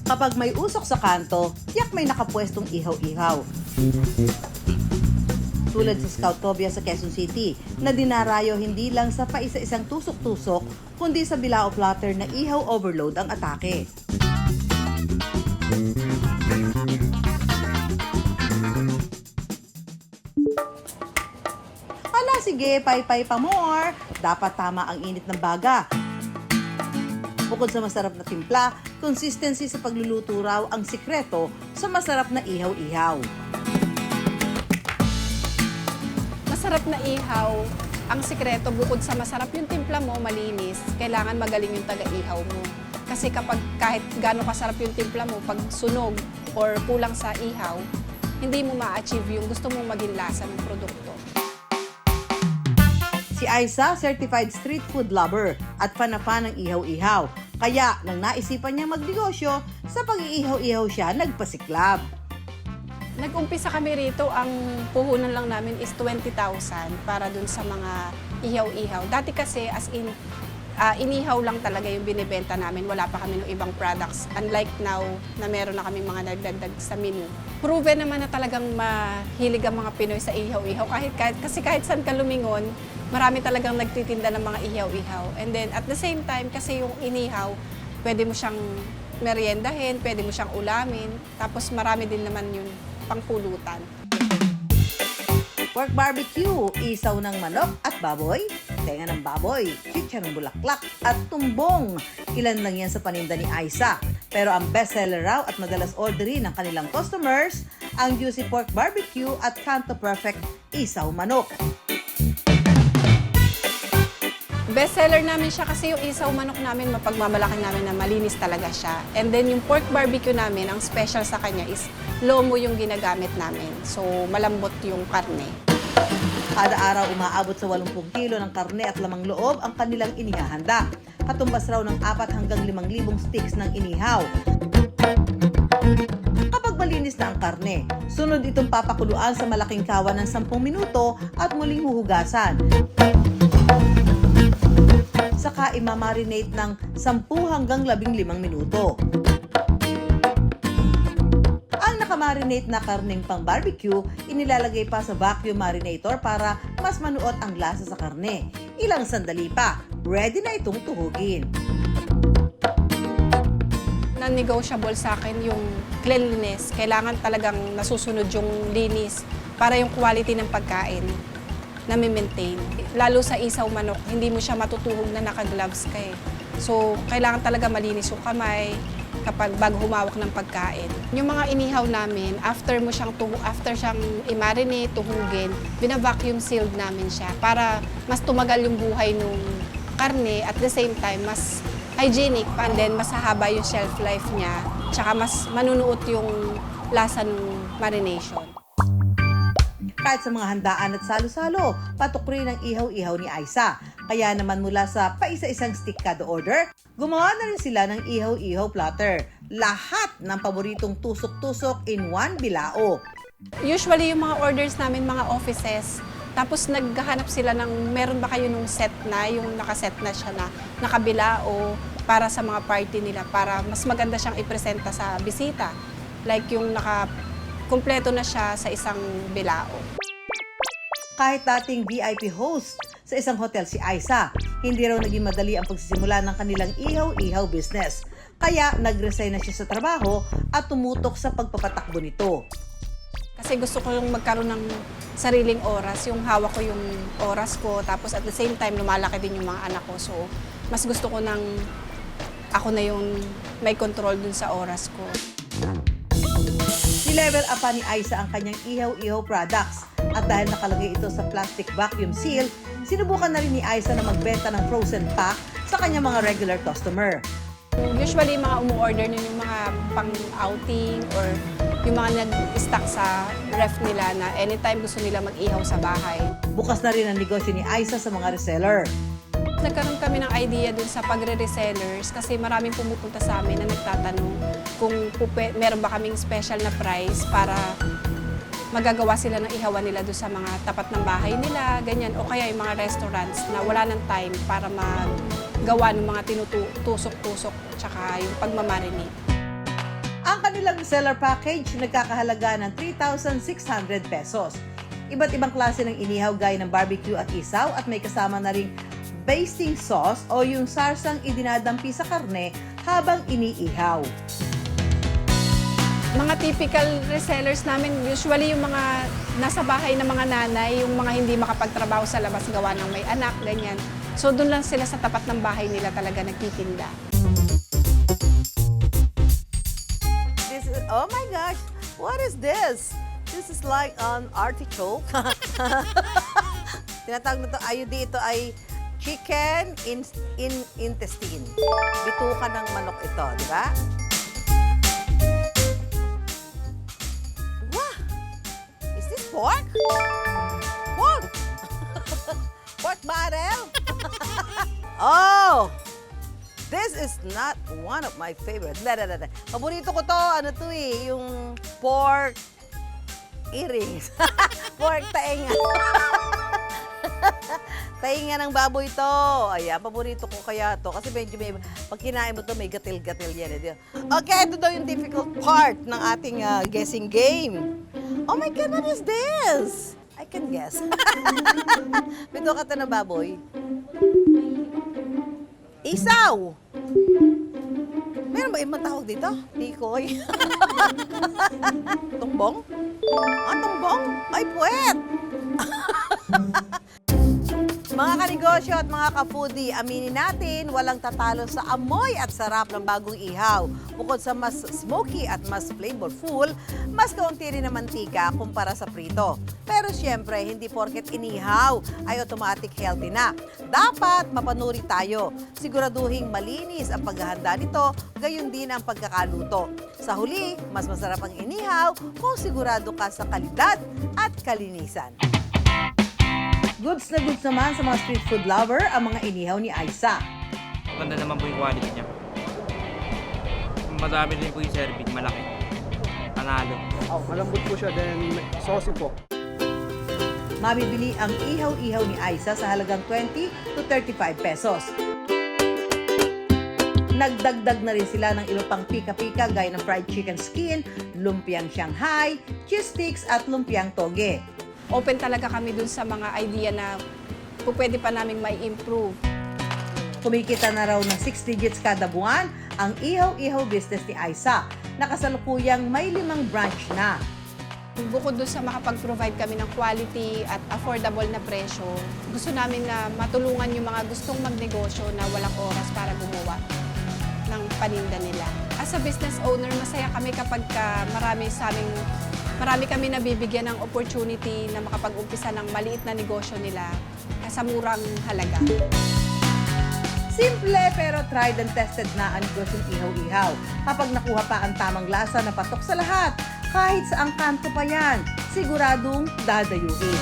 Kapag may usok sa kanto, tiyak may nakapwestong ihaw-ihaw. Tulad sa Scoutopia sa Quezon City, na dinarayo hindi lang sa paisa-isang tusok-tusok, kundi sa bilao platter na ihaw overload ang atake. Ala sige, pay-pay pa more. Dapat tama ang init ng baga. Bukod sa masarap na timpla, consistency sa pagluluto raw ang sikreto sa masarap na ihaw-ihaw. Masarap na ihaw, ang sikreto bukod sa masarap yung timpla mo, malinis, kailangan magaling yung taga-ihaw mo. Kasi kapag kahit gaano kasarap yung timpla mo, pag sunog or kulang sa ihaw, hindi mo ma-achieve yung gusto mong maging lasa ng produkto. Si Aiza, certified street food lover at fan na fan ng ihaw-ihaw. Kaya nang naisipan niya magnegosyo, sa pag-iihaw-ihaw siya nagpasiklab. Nag-umpisa kami rito, ang puhunan lang namin is 20,000 para dun sa mga ihaw-ihaw. Dati kasi as in, inihaw lang talaga yung binibenta namin. Wala pa kami ng ibang products. Unlike now na meron na kami mga nagdagdag sa menu. Proven naman na talagang mahilig ang mga Pinoy sa ihaw-ihaw. Kasi kahit saan ka lumingon, marami talagang nagtitinda ng mga ihaw-ihaw. And then at the same time, kasi yung inihaw, pwede mo siyang meriendahin, pwede mo siyang ulamin. Tapos marami din naman yun pangpulutan. Pork barbecue, isaw ng manok at baboy, tenga ng baboy, chicha ng bulaklak at tumbong. Ilan lang yan sa paninda ni Aiza. Pero ang bestseller raw at madalas orderin ng kanilang customers, ang juicy pork barbecue at Canto Perfect isaw manok. Bestseller namin siya kasi yung isaw manok namin, mapagmamalaki namin na malinis talaga siya. And then yung pork barbecue namin, ang special sa kanya is lomo yung ginagamit namin. So malambot yung karne. Kada araw umaabot sa 80 kilo ng karne at lamang loob ang kanilang inihahanda. Katumbas raw ng 4 hanggang 5,000 sticks ng inihaw. Kapag malinis na ang karne, sunod itong papakuluan sa malaking kawan ng 10 minuto at muling huhugasan. Saka imamarinate ng 10 hanggang 15 minuto. Ang nakamarinate na karneng pang barbecue, inilalagay pa sa vacuum marinator para mas manuot ang lasa sa karne. Ilang sandali pa, ready na itong tuhugin. Non-negotiable sa akin yung cleanliness. Kailangan talagang nasusunod yung linis para yung quality ng pagkain na maintain. Lalo sa isaw manok, hindi mo siya matutuhog na naka-gloves ka eh. So, kailangan talaga malinis yung kamay kapag bago humawak ng pagkain. Yung mga inihaw namin, after siyang i-marinate, tuhugin, bina-vacuum sealed namin siya para mas tumagal yung buhay ng karne at the same time mas hygienic and then mas hahaba yung shelf life niya tsaka mas manunuot yung lasa ng marination. Kahit sa mga handaan at salo-salo, patok rin ang ihaw-ihaw ni Aiza. Kaya naman mula sa paisa-isang stick kada order, gumawa na rin sila ng ihaw-ihaw platter. Lahat ng paboritong tusok-tusok in one bilao. Usually yung mga orders namin, mga offices, tapos naghahanap sila ng meron ba kayo nung set na, yung nakaset na siya na nakabilao para sa mga party nila, para mas maganda siyang ipresenta sa bisita. Like yung kumpleto na siya sa isang bilao. Kahit dating VIP host sa isang hotel si Aiza, hindi raw naging madali ang pagsisimula ng kanilang ihaw-ihaw business. Kaya nag-resign na siya sa trabaho at tumutok sa pagpapatakbo nito. Kasi gusto ko yung magkaroon ng sariling oras, yung hawak ko yung oras ko, tapos at the same time lumalaki din yung mga anak ko. So, mas gusto ko ako na yung may control dun sa oras ko. Ni-level up pa ni Aiza ang kanyang ihaw-ihaw products. At dahil nakalagay ito sa plastic vacuum seal, sinubukan na rin ni Aiza na magbenta ng frozen pack sa kanyang mga regular customer. Usually, mga umu-order nyo yung mga pang-outing or yung mga nag-stock sa ref nila na anytime gusto nila mag-ihaw sa bahay. Bukas na rin ang negosyo ni Aiza sa mga reseller. Nagkaroon kami ng idea dun sa pagre-resellers kasi maraming pumupunta sa amin na nagtatanong kung meron ba kaming special na price para magagawa sila ng ihawan nila doon sa mga tapat ng bahay nila, ganyan. O kaya yung mga restaurants na wala ng time para maggawa ng mga tinutusok-tusok tsaka yung pagmamarinate. Ang kanilang seller package nagkakahalaga ng 3,600 pesos. Iba't ibang klase ng inihaw gaya ng barbecue at isaw at may kasama na ring basting sauce o yung sarsang idinadampi sa karne habang iniihaw. Mga typical resellers namin, usually yung mga nasa bahay na mga nanay, yung mga hindi makapagtrabaho sa labas gawa ng may anak, ganyan. So doon lang sila sa tapat ng bahay nila talaga nagtitinda. This is, oh my gosh, what is this? This is like an artichoke. Tinatawag na to, ito ay chicken intestine. Bituka ng manok ito, di ba? Wow! Is this pork? Pork! Pork barrel? Oh! This is not one of my favorites. Paborito ko to, ano to eh, yung pork earrings. Pork tainga. Tainga ng baboy to. Ayan, paborito ko kaya to. Kasi medyo may, pag kinain mo to, may gatil-gatil yan. Okay, ito daw yung difficult part ng ating guessing game. Oh my God, what is this? I can guess. Bito ka to na baboy. Isaw! Meron ba ibang tawag dito? Tikoy. Tumbong? Ah, tumbong? Ay, puwet! Mga kanegosyo at mga ka-foodie, aminin natin, walang tatalo sa amoy at sarap ng bagong ihaw. Bukod sa mas smoky at mas flavorful, mas kaunti rin na mantika kumpara sa prito. Pero siyempre, hindi porket inihaw ay automatic healthy na. Dapat mapanuri tayo. Siguraduhin malinis ang paghahanda nito, gayon din ang pagkakaluto. Sa huli, mas masarap ang inihaw kung sigurado ka sa kalidad at kalinisan. Goods na goods naman sa mga street food lover ang mga inihaw ni Aisa. Maganda naman po yung quality niya. Madami din po yung serving, malaki. Panalo. Oh, malambot po siya, then saucy po. Mabibili ang ihaw-ihaw ni Aisa sa halagang 20 to 35 pesos. Nagdagdag na rin sila ng ilang pang pika-pika gaya ng fried chicken skin, lumpiang Shanghai, cheese sticks at lumpiang toge. Open talaga kami dun sa mga idea na pwede pa naming may improve. Kumikita na raw ng 6 digits kada buwan ang ihaw-ihaw business ni Aisa. Nakasalukuyang may 5 branch na. Bukod doon sa makapag-provide kami ng quality at affordable na presyo, gusto namin na matulungan yung mga gustong magnegosyo na walang oras para gumawa ng paninda nila. As a business owner, masaya kami kapag marami kami nabibigyan ng opportunity na makapag-umpisa ng maliit na negosyo nila sa murang halaga. Simple pero tried and tested na ang negosyong ihaw-ihaw. Kapag nakuha pa ang tamang lasa na patok sa lahat, kahit sa ang kanto pa yan, siguradong dadayuhin.